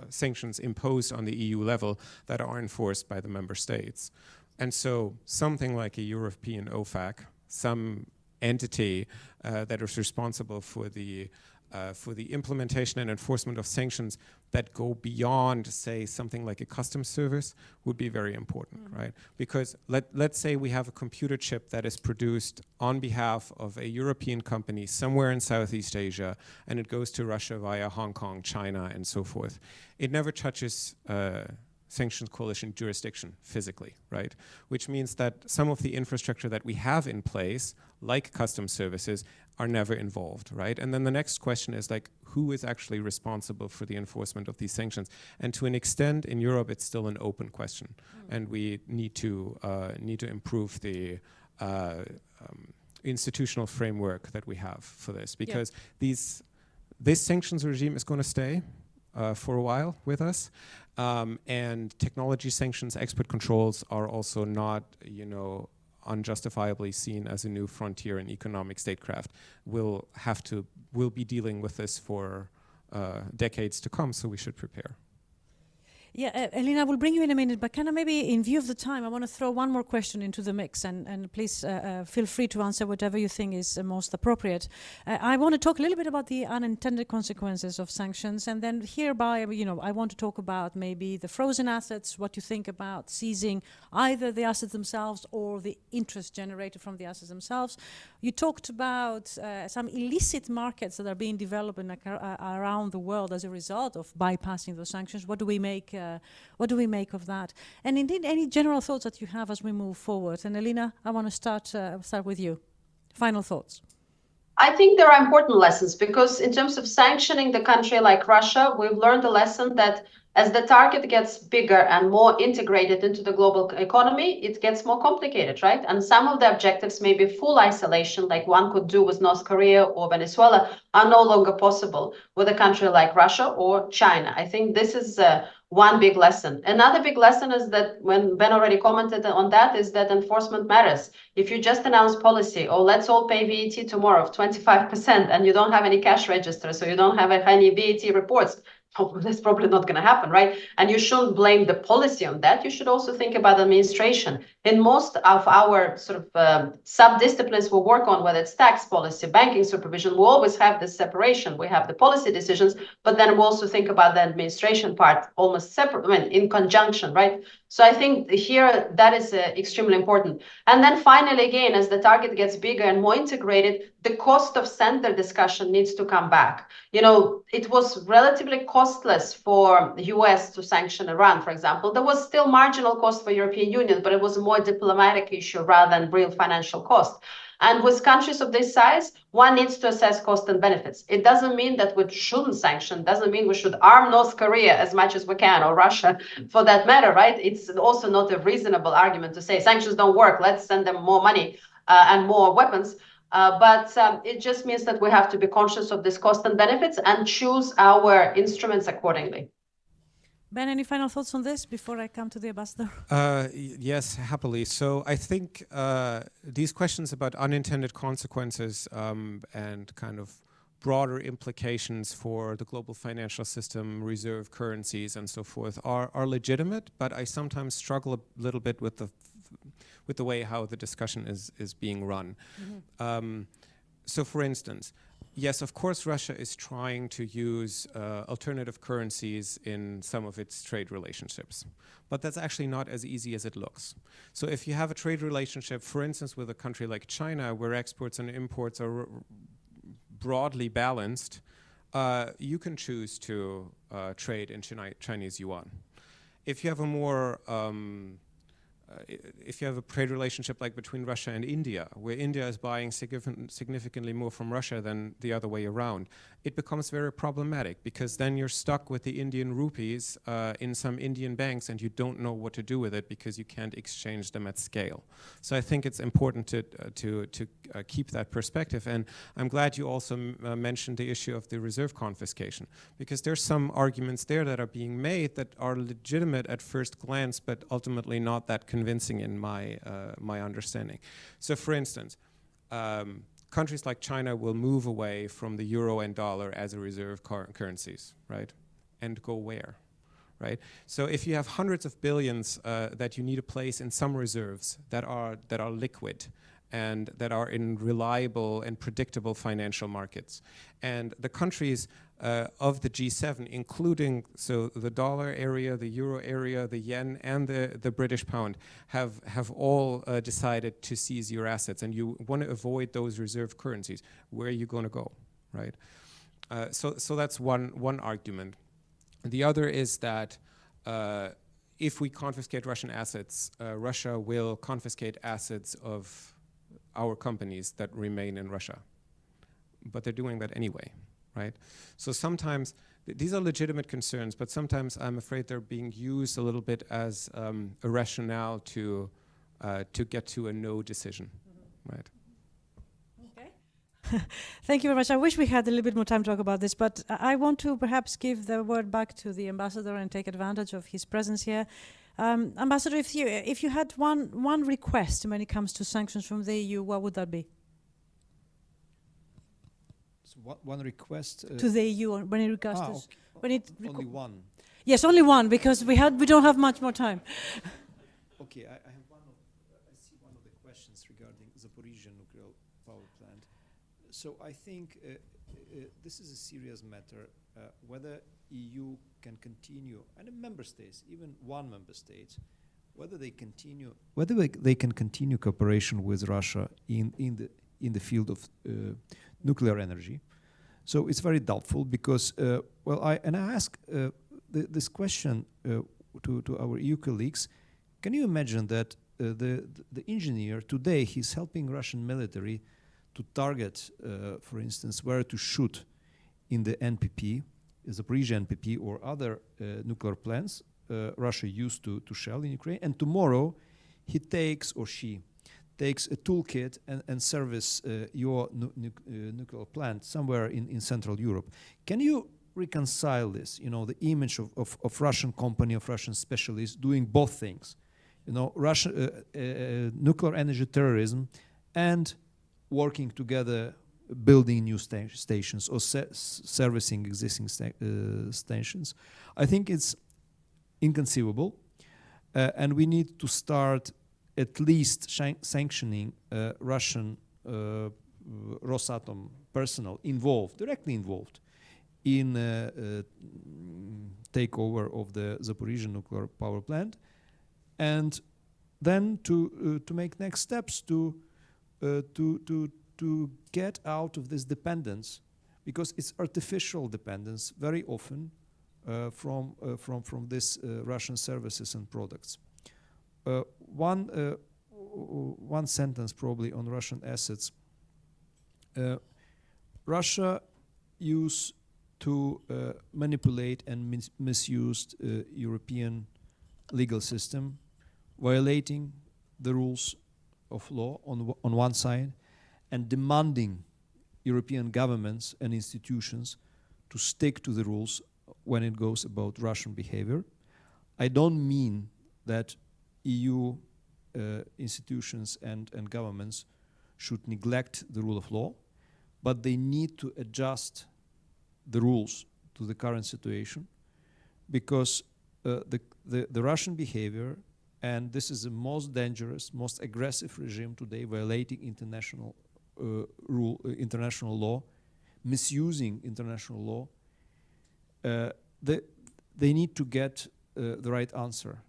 sanctions imposed on the EU level that are enforced by the member states. And so something like a European OFAC, some entity that is responsible for the implementation and enforcement of sanctions that go beyond, say, something like a customs service would be very important, right? Because let's say we have a computer chip that is produced on behalf of a European company somewhere in Southeast Asia, and it goes to Russia via Hong Kong, China, and so forth. It never touches sanctions coalition jurisdiction physically, right? Which means that some of the infrastructure that we have in place, like customs services, are never involved, right? And then the next question is like, who is actually responsible for the enforcement of these sanctions? And to an extent, in Europe, it's still an open question, and we need to improve the institutional framework that we have for this, because this sanctions regime is going to stay for a while with us, and technology sanctions, export controls are also not, unjustifiably seen as a new frontier in economic statecraft. We'll be dealing with this for decades to come, so we should prepare. Yeah, Elena, we'll bring you in a minute, but kind of maybe in view of the time, I want to throw one more question into the mix, and please feel free to answer whatever you think is most appropriate. I want to talk a little bit about the unintended consequences of sanctions, and then hereby, I want to talk about maybe the frozen assets, what you think about seizing either the assets themselves or the interest generated from the assets themselves. You talked about some illicit markets that are being developed around the world as a result of bypassing those sanctions. What do we make of that? And indeed, any general thoughts that you have as we move forward? And Elena, I want to start with you. Final thoughts. I think there are important lessons, because in terms of sanctioning the country like Russia, we've learned a lesson that as the target gets bigger and more integrated into the global economy, it gets more complicated, right? And some of the objectives, maybe full isolation, like one could do with North Korea or Venezuela, are no longer possible with a country like Russia or China. I think this is one big lesson. Another big lesson is that, when Ben already commented on that, is that enforcement matters. If you just announce policy, or let's all pay VAT tomorrow of 25%, and you don't have any cash register, so you don't have any VAT reports, that's probably not going to happen, right? And you shouldn't blame the policy on that. You should also think about administration. In most of our sort of sub-disciplines we work on, whether it's tax policy, banking supervision, we always have this separation. We have the policy decisions, but then we also think about the administration part almost separate, in conjunction, right? So I think here that is extremely important. And then finally, again, as the target gets bigger and more integrated, the cost of center discussion needs to come back. It was relatively costless for the US to sanction Iran, for example. There was still marginal cost for European Union, but it was a more diplomatic issue rather than real financial cost. And with countries of this size, one needs to assess cost and benefits. It doesn't mean that we shouldn't sanction, doesn't mean we should arm North Korea as much as we can, or Russia for that matter, right? It's also not a reasonable argument to say sanctions don't work, let's send them more money and more weapons. But it just means that we have to be conscious of this cost and benefits and choose our instruments accordingly. Ben, any final thoughts on this before I come to the ambassador? Yes, happily. So I think these questions about unintended consequences and kind of broader implications for the global financial system, reserve currencies, and so forth are legitimate, but I sometimes struggle a little bit with the way how the discussion is being run. So for instance, Yes, of course, Russia is trying to use alternative currencies in some of its trade relationships. But that's actually not as easy as it looks. So if you have a trade relationship, for instance, with a country like China, where exports and imports are broadly balanced, you can choose to trade in Chinese yuan. If you have a more if you have a trade relationship like between Russia and India, where India is buying significantly more from Russia than the other way around, it becomes very problematic, because then you're stuck with the Indian rupees in some Indian banks, and you don't know what to do with it because you can't exchange them at scale. So I think it's important to keep that perspective. And I'm glad you also mentioned the issue of the reserve confiscation, because there's some arguments there that are being made that are legitimate at first glance, but ultimately not that convincing in my understanding. So for instance, countries like China will move away from the euro and dollar as a reserve currencies, right? And go where, right? So if you have hundreds of billions that you need to place in some reserves that are liquid and that are in reliable and predictable financial markets, and the countries of the G7, including so the dollar area, the euro area, the yen, and the British pound, have all decided to seize your assets, and you want to avoid those reserve currencies. Where are you going to go, right? So that's one argument. The other is that if we confiscate Russian assets, Russia will confiscate assets of our companies that remain in Russia. But they're doing that anyway, right? So sometimes, these are legitimate concerns, but sometimes I'm afraid they're being used a little bit as a rationale to get to a no decision, right? Okay. Thank you very much. I wish we had a little bit more time to talk about this, but I want to perhaps give the word back to the ambassador and take advantage of his presence here. Ambassador, if you had one request when it comes to sanctions from the EU, what would that be? So one request To the EU when it regards to okay. when it Only one. Yes, only one, because we don't have much more time. Okay, I see one of the questions regarding Zaporizhzhia nuclear power plant. So I think this is a serious matter, whether EU can continue, and member states, even one member state, whether they can continue cooperation with Russia in the field of nuclear energy. So it's very doubtful, because I ask this question to our EU colleagues. Can you imagine that the engineer today, he's helping Russian military to target, for instance, where to shoot in the NPP, Zaporizhzhia NPP, or other nuclear plants Russia used to shell in Ukraine, and tomorrow he takes, or she takes, a toolkit and service your nuclear plant somewhere in Central Europe. Can you reconcile this, the image of Russian company, of Russian specialists doing both things, Russian nuclear energy terrorism and working together, building new stations or servicing existing stations? I think it's inconceivable, and we need to start at least sanctioning Russian Rosatom personnel directly involved in takeover of the Zaporizhzhia nuclear power plant, and then to make next steps to get out of this dependence, because it's artificial dependence very often from this Russian services and products. One sentence probably on Russian assets. Russia used to manipulate and misused European legal system, violating the rules of law on one side, and demanding European governments and institutions to stick to the rules when it goes about Russian behavior. I don't mean that EU institutions and governments should neglect the rule of law, but they need to adjust the rules to the current situation, because the Russian behavior, and this is the most dangerous, most aggressive regime today, violating international international law, misusing international law, they need to get the right answer.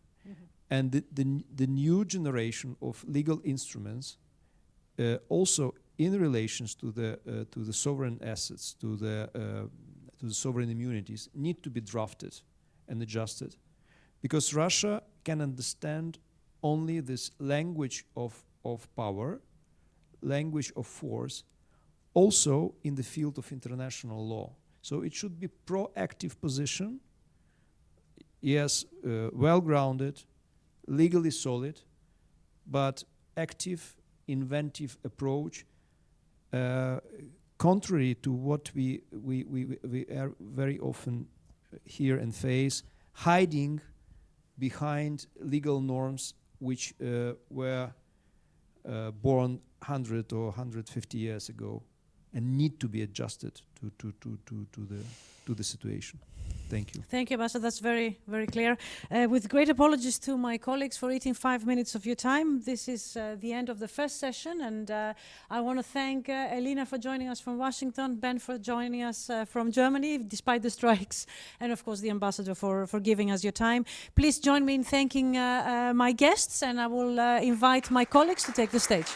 And the new generation of legal instruments, also in relations to the sovereign assets, to the sovereign immunities, need to be drafted and adjusted, because Russia can understand only this language of power, language of force, also in the field of international law. So it should be proactive position, yes, well-grounded, legally solid, but active, inventive approach, contrary to what we are very often hear and face, hiding behind legal norms which were born 100 or 150 years ago and need to be adjusted to the situation. Thank you. Thank you, Ambassador. That's very, very clear. With great apologies to my colleagues for eating 5 minutes of your time. This is the end of the first session, and I want to thank Elena for joining us from Washington, Ben for joining us from Germany, despite the strikes, and of course the Ambassador for giving us your time. Please join me in thanking my guests, and I will invite my colleagues to take the stage.